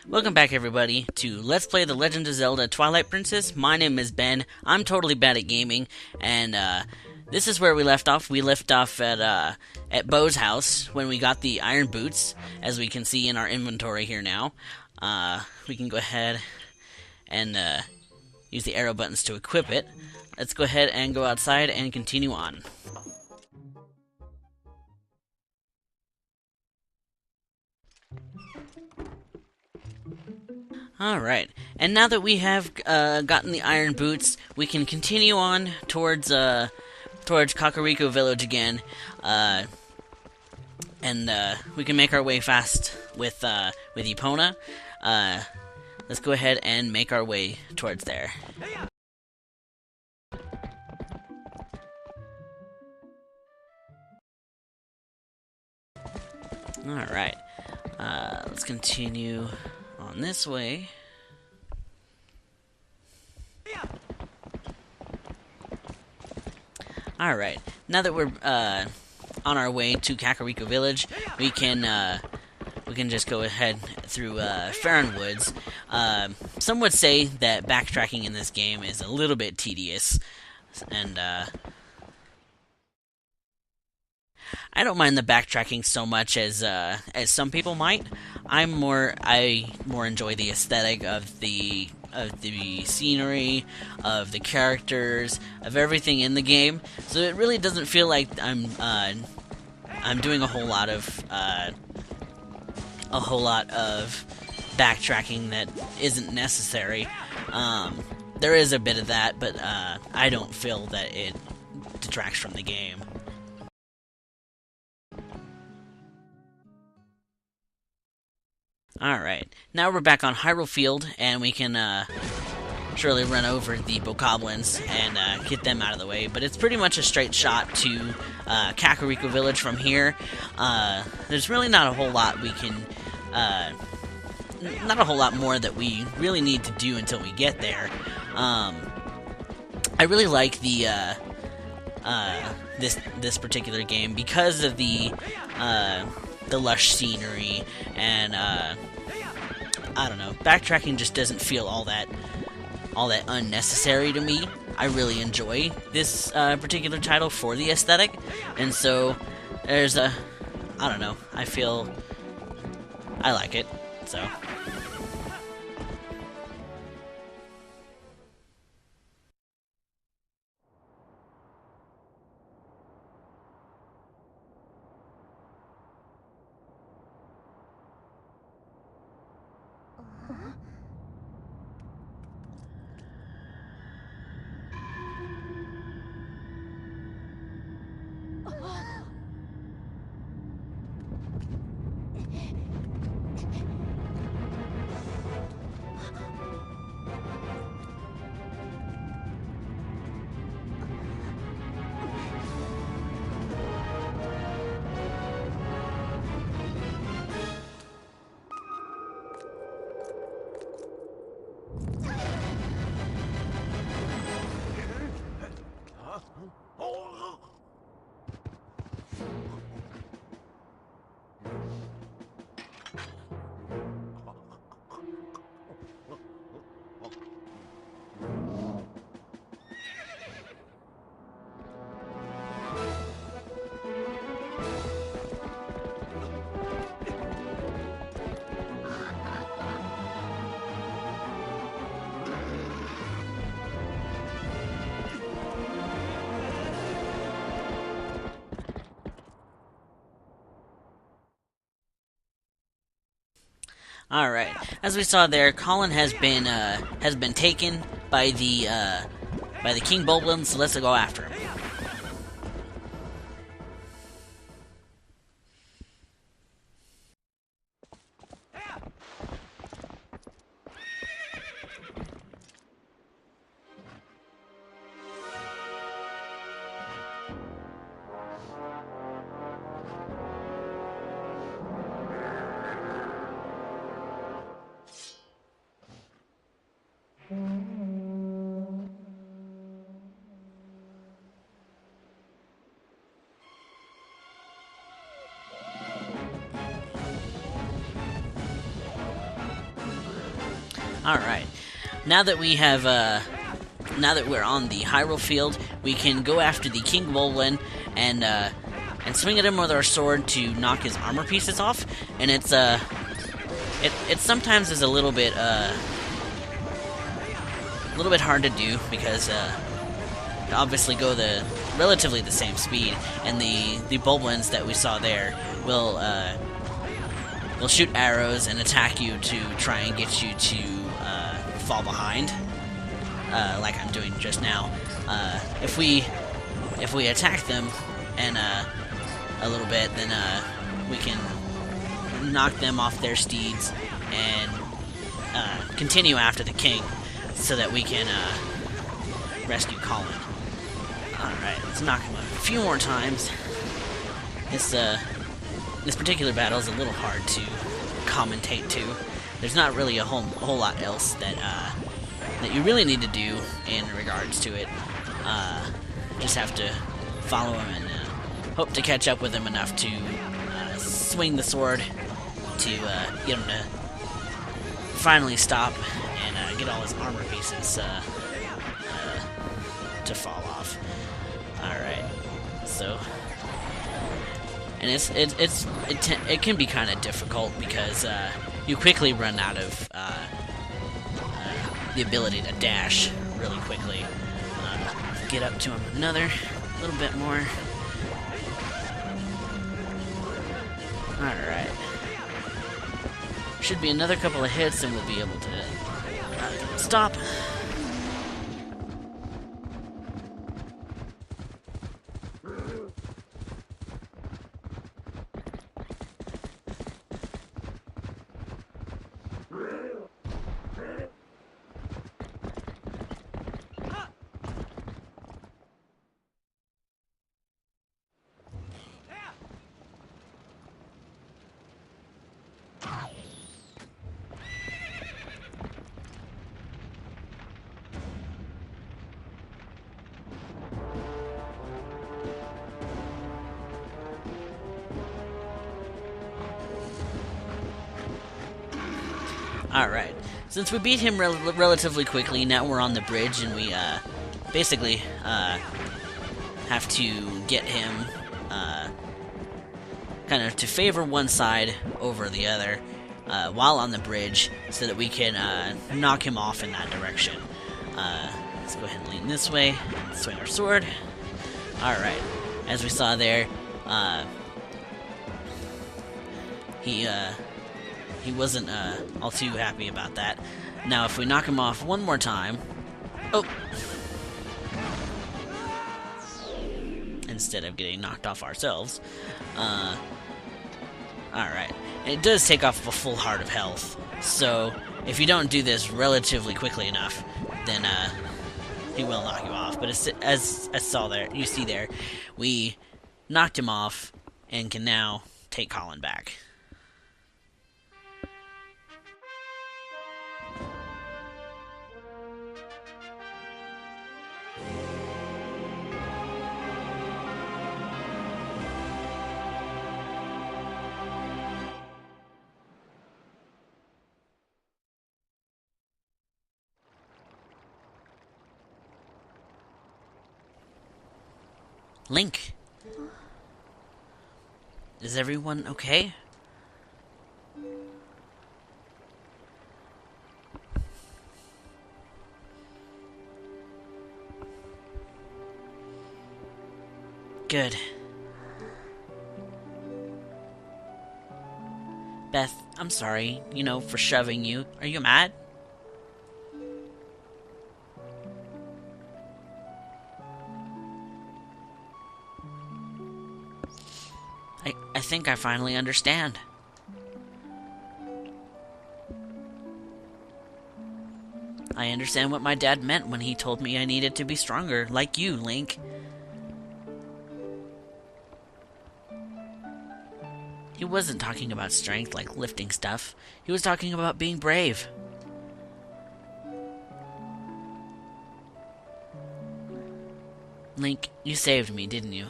Welcome back, everybody, to Let's Play the Legend of Zelda Twilight Princess. My name is Ben. I'm totally bad at gaming, and this is where we left off. We left off at Bo's house when we got the iron boots, as we can see in our inventory here now. We can go ahead and use the arrow buttons to equip it. Let's go ahead and go outside and continue on. Alright, and now that we have gotten the iron boots, we can continue on towards Kakariko Village again, and we can make our way fast with Epona. Let's go ahead and make our way towards there. Alright, let's continue on this way. Alright, now that we're on our way to Kakariko Village, we can just go ahead through Farron Woods. Some would say that backtracking in this game is a little bit tedious, and I don't mind the backtracking so much as some people might. I more enjoy the aesthetic of the scenery, of the characters, of everything in the game. So it really doesn't feel like I'm doing a whole lot of backtracking that isn't necessary. There is a bit of that, but I don't feel that it detracts from the game. Alright, now we're back on Hyrule Field, and we can surely run over the Bokoblins and get them out of the way. But it's pretty much a straight shot to Kakariko Village from here. There's really not a whole lot we can... not a whole lot more that we really need to do until we get there. I really like the this particular game because of the lush scenery, and I don't know, backtracking just doesn't feel all that unnecessary to me. I really enjoy this particular title for the aesthetic, and so there's I don't know, I feel I like it, so. Alright, as we saw there, Colin has been taken by the King Bulblin, so let's go after him. Alright. Now that we have, now that we're on the Hyrule field, we can go after the King Bulblin and swing at him with our sword to knock his armor pieces off. And it sometimes is a little bit hard to do because obviously go the relatively the same speed, and the Bulblins that we saw there will shoot arrows and attack you to try and get you to fall behind, like I'm doing just now. If we attack them and a little bit, then we can knock them off their steeds and continue after the king, so that we can rescue Colin. Alright, let's knock him a few more times. This particular battle is a little hard to commentate to. There's not really a whole lot else that you really need to do in regards to it. Just have to follow him and hope to catch up with him enough to swing the sword to get him to finally stop and get all his armor pieces to fall off. Alright, so, and it can be kind of difficult because you quickly run out of the ability to dash really quickly. Get up to him another little bit more. Alright. Should be another couple of hits and we'll be able to stop. Alright, since we beat him relatively quickly, now we're on the bridge and we basically have to get him kind of to favor one side over the other while on the bridge so that we can knock him off in that direction. Let's go ahead and lean this way and swing our sword. Alright, as we saw there, he wasn't all too happy about that. Now, if we knock him off one more time... Oh! Instead of getting knocked off ourselves. Alright. And it does take off a full heart of health. So, if you don't do this relatively quickly enough, then he will knock you off. But as you see there, we knocked him off and can now take Colin back. Link, is everyone okay? Good. Beth, I'm sorry, for shoving you. Are you mad? I think I finally understand. I understand what my dad meant when he told me I needed to be stronger, like you, Link. He wasn't talking about strength like lifting stuff. He was talking about being brave. Link, you saved me, didn't you?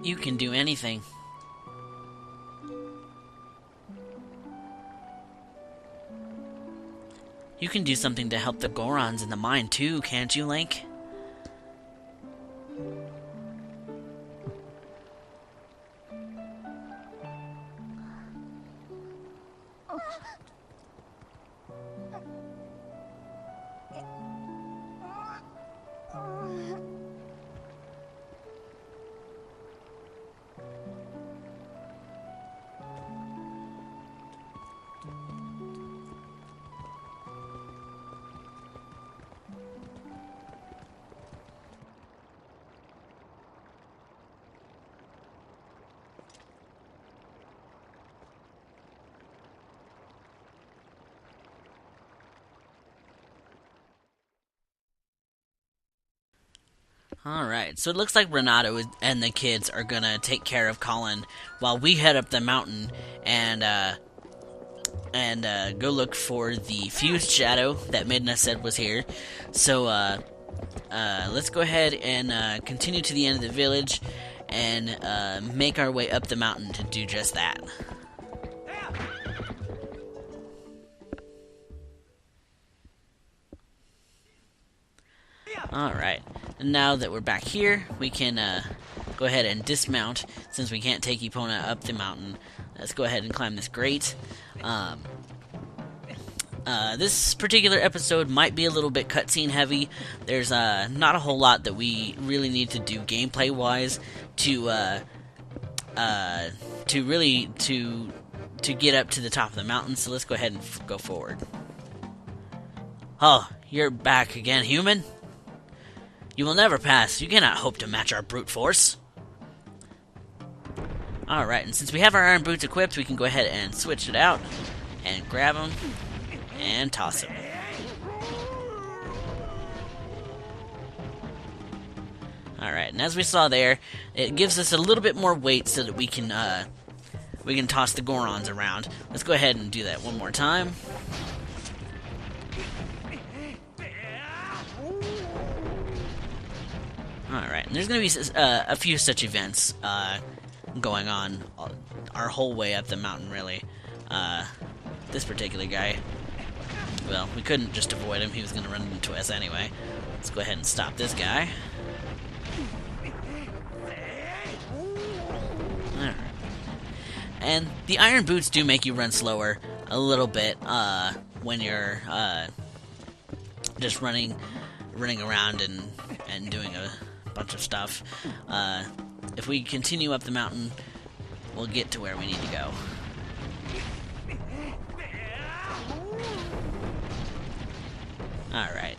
You can do anything. You can do something to help the Gorons in the mine too, can't you, Link? Alright, so it looks like Renato and the kids are gonna take care of Colin while we head up the mountain and go look for the fused shadow that Midna said was here. So let's go ahead and continue to the end of the village and make our way up the mountain to do just that. Alright, and now that we're back here, we can go ahead and dismount, since we can't take Epona up the mountain. Let's go ahead and climb this grate. This particular episode might be a little bit cutscene heavy. There's not a whole lot that we really need to do gameplay-wise to get up to the top of the mountain, so let's go ahead and go forward. Oh, you're back again, human? You will never pass. You cannot hope to match our brute force. Alright, and since we have our iron boots equipped, we can go ahead and switch it out and grab them and toss them. Alright, and as we saw there, it gives us a little bit more weight so that we can toss the Gorons around. Let's go ahead and do that one more time. Alright, and there's going to be a few such events going on our whole way up the mountain, really. This particular guy, well, we couldn't just avoid him. He was going to run into us anyway. Let's go ahead and stop this guy. Alright. And the iron boots do make you run slower a little bit when you're just running around and doing a bunch of stuff. If we continue up the mountain, we'll get to where we need to go. Alright.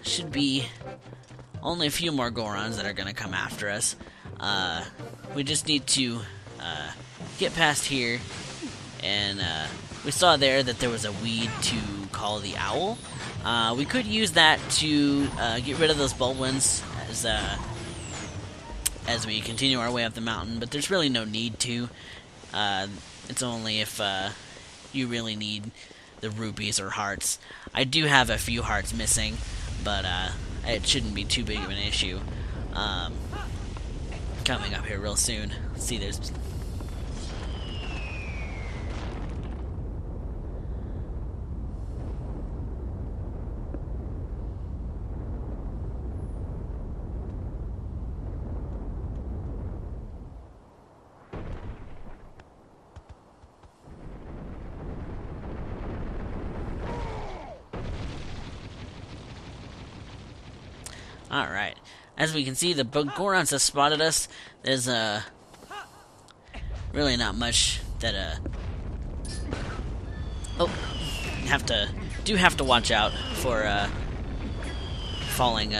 Should be only a few more Gorons that are gonna come after us. We just need to get past here, and we saw there that there was a weed to call the owl. We could use that to get rid of those Bulblins as we continue our way up the mountain, but there's really no need to. It's only if you really need the rupees or hearts. I do have a few hearts missing, but it shouldn't be too big of an issue. Coming up here real soon. See, there's... Alright. As we can see, the Gorons have spotted us. There's really not much that oh, do have to watch out for falling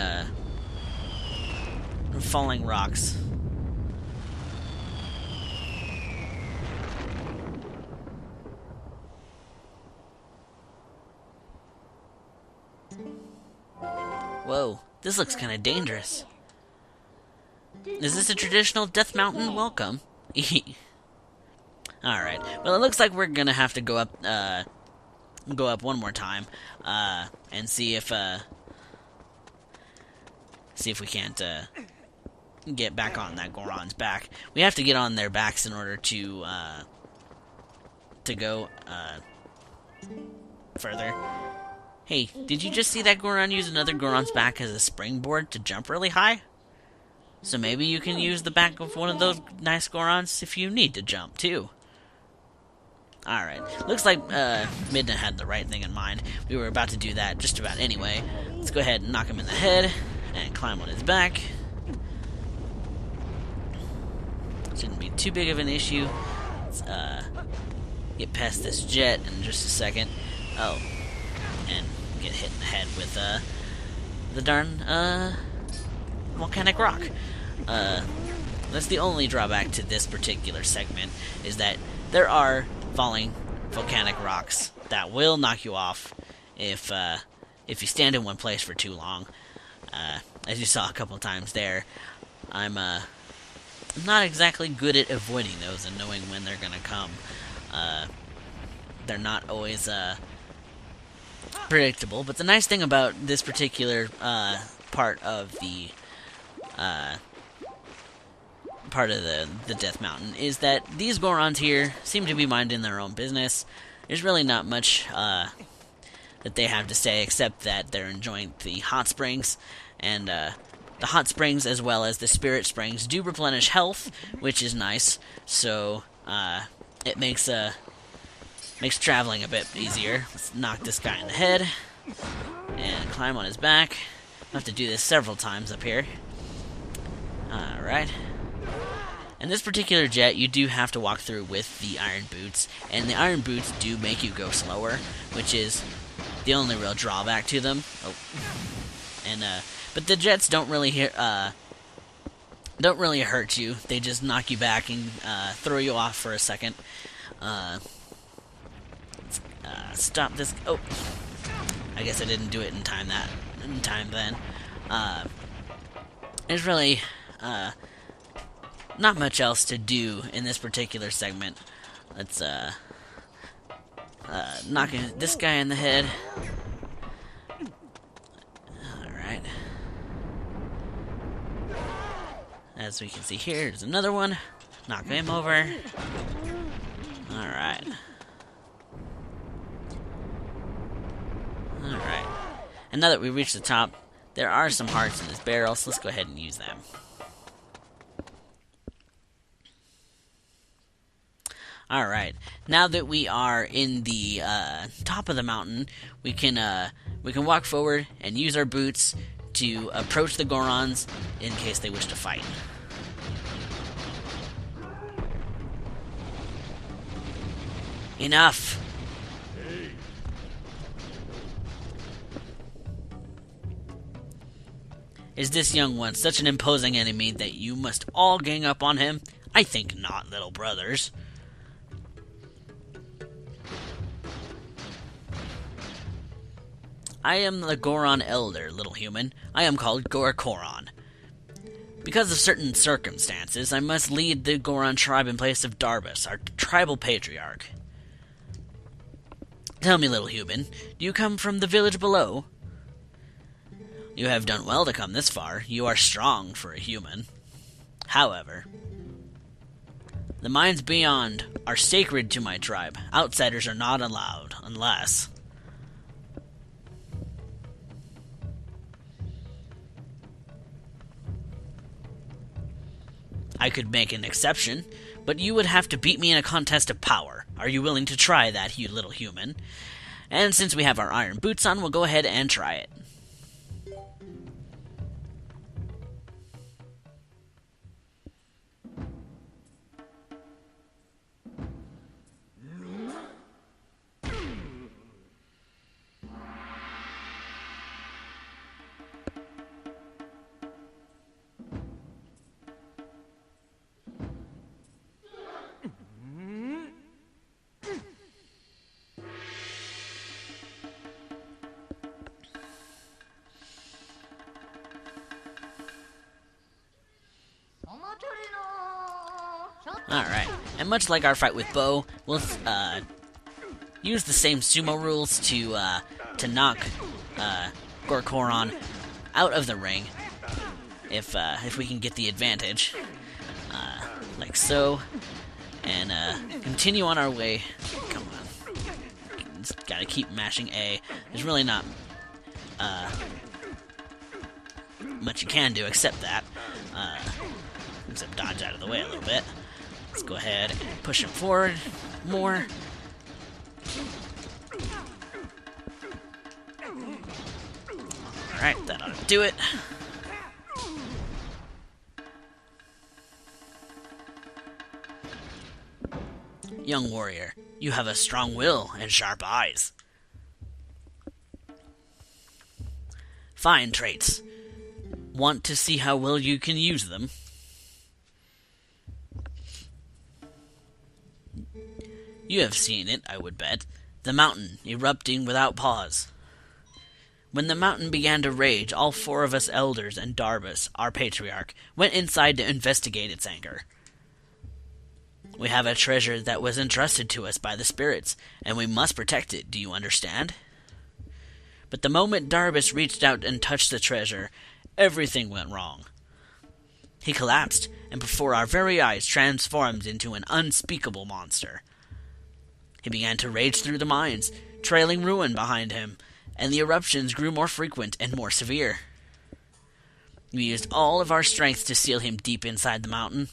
rocks. Whoa, this looks kind of dangerous. Is this a traditional Death Mountain? Welcome. Alright, well, it looks like we're gonna have to go up one more time, and see if we can't, get back on that Goron's back. We have to get on their backs in order to go, further. Hey, did you just see that Goron use another Goron's back as a springboard to jump really high? So maybe you can use the back of one of those nice Gorons if you need to jump, too. Alright, looks like Midna had the right thing in mind. We were about to do that just about anyway. Let's go ahead and knock him in the head and climb on his back. Shouldn't be too big of an issue. Let's get past this jet in just a second. Oh, and get hit in the head with the darn volcanic rock. That's the only drawback to this particular segment, is that there are falling volcanic rocks that will knock you off if you stand in one place for too long. As you saw a couple times there, I'm not exactly good at avoiding those and knowing when they're gonna come. They're not always predictable, but the nice thing about this particular part of the Death Mountain is that these Gorons here seem to be minding their own business. There's really not much that they have to say, except that they're enjoying the hot springs, and the hot springs as well as the spirit springs do replenish health, which is nice. So it makes traveling a bit easier. Let's knock this guy in the head and climb on his back. I'll have to do this several times up here. Alright. In this particular jet, you do have to walk through with the iron boots, and the iron boots do make you go slower, which is the only real drawback to them. Oh. And but the jets don't really hurt you. They just knock you back and throw you off for a second. Stop this. Oh, I guess I didn't do it in time then. There's really not much else to do in this particular segment. Let's knock this guy in the head. Alright. As we can see here, there's another one. Knock him over. Alright. Alright. And now that we've reached the top, there are some hearts in this barrel, so let's go ahead and use them. Alright, now that we are in the top of the mountain, we can walk forward and use our boots to approach the Gorons in case they wish to fight. Enough! Is this young one such an imposing enemy that you must all gang up on him? I think not, little brothers. I am the Goron Elder, little human. I am called Goron. Because of certain circumstances, I must lead the Goron tribe in place of Darbus, our tribal patriarch. Tell me, little human, do you come from the village below? You have done well to come this far. You are strong for a human. However, the mines beyond are sacred to my tribe. Outsiders are not allowed, unless... I could make an exception, but you would have to beat me in a contest of power. Are you willing to try that, you little human? And since we have our iron boots on, we'll go ahead and try it. Alright, and much like our fight with Bo, we'll use the same sumo rules to knock Gorkoron out of the ring, if we can get the advantage, like so, and continue on our way. Come on, just gotta gotta keep mashing A. There's really not much you can do except that. Except dodge out of the way a little bit. Let's go ahead and push him forward more. Alright, that ought to do it. Young warrior, you have a strong will and sharp eyes. Fine traits. Want to see how well you can use them? You have seen it, I would bet. The mountain erupting without pause. When the mountain began to rage, all 4 of us elders and Darbus, our patriarch, went inside to investigate its anger. We have a treasure that was entrusted to us by the spirits, and we must protect it, do you understand? But the moment Darbus reached out and touched the treasure, everything went wrong. He collapsed, and before our very eyes transformed into an unspeakable monster. He began to rage through the mines, trailing ruin behind him, and the eruptions grew more frequent and more severe. We used all of our strength to seal him deep inside the mountain.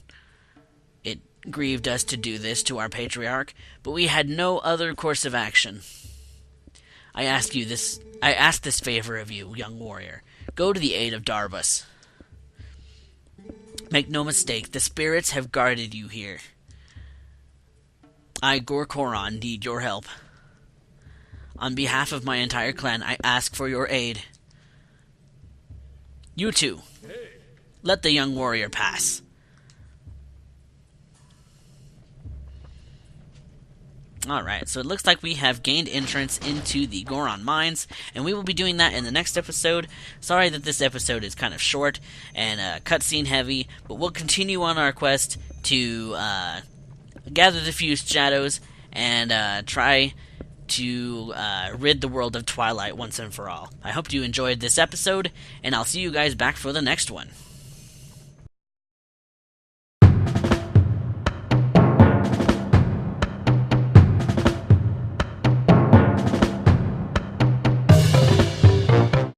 It grieved us to do this to our patriarch, but we had no other course of action. I ask this favor of you, young warrior. Go to the aid of Darbus. Make no mistake, the spirits have guarded you here. I, Goron, need your help. On behalf of my entire clan, I ask for your aid. You two, let the young warrior pass. Alright, so it looks like we have gained entrance into the Goron mines, and we will be doing that in the next episode. Sorry that this episode is kind of short and cutscene heavy, but we'll continue on our quest to gather the fused shadows and try to rid the world of Twilight once and for all. I hope you enjoyed this episode, and I'll see you guys back for the next one.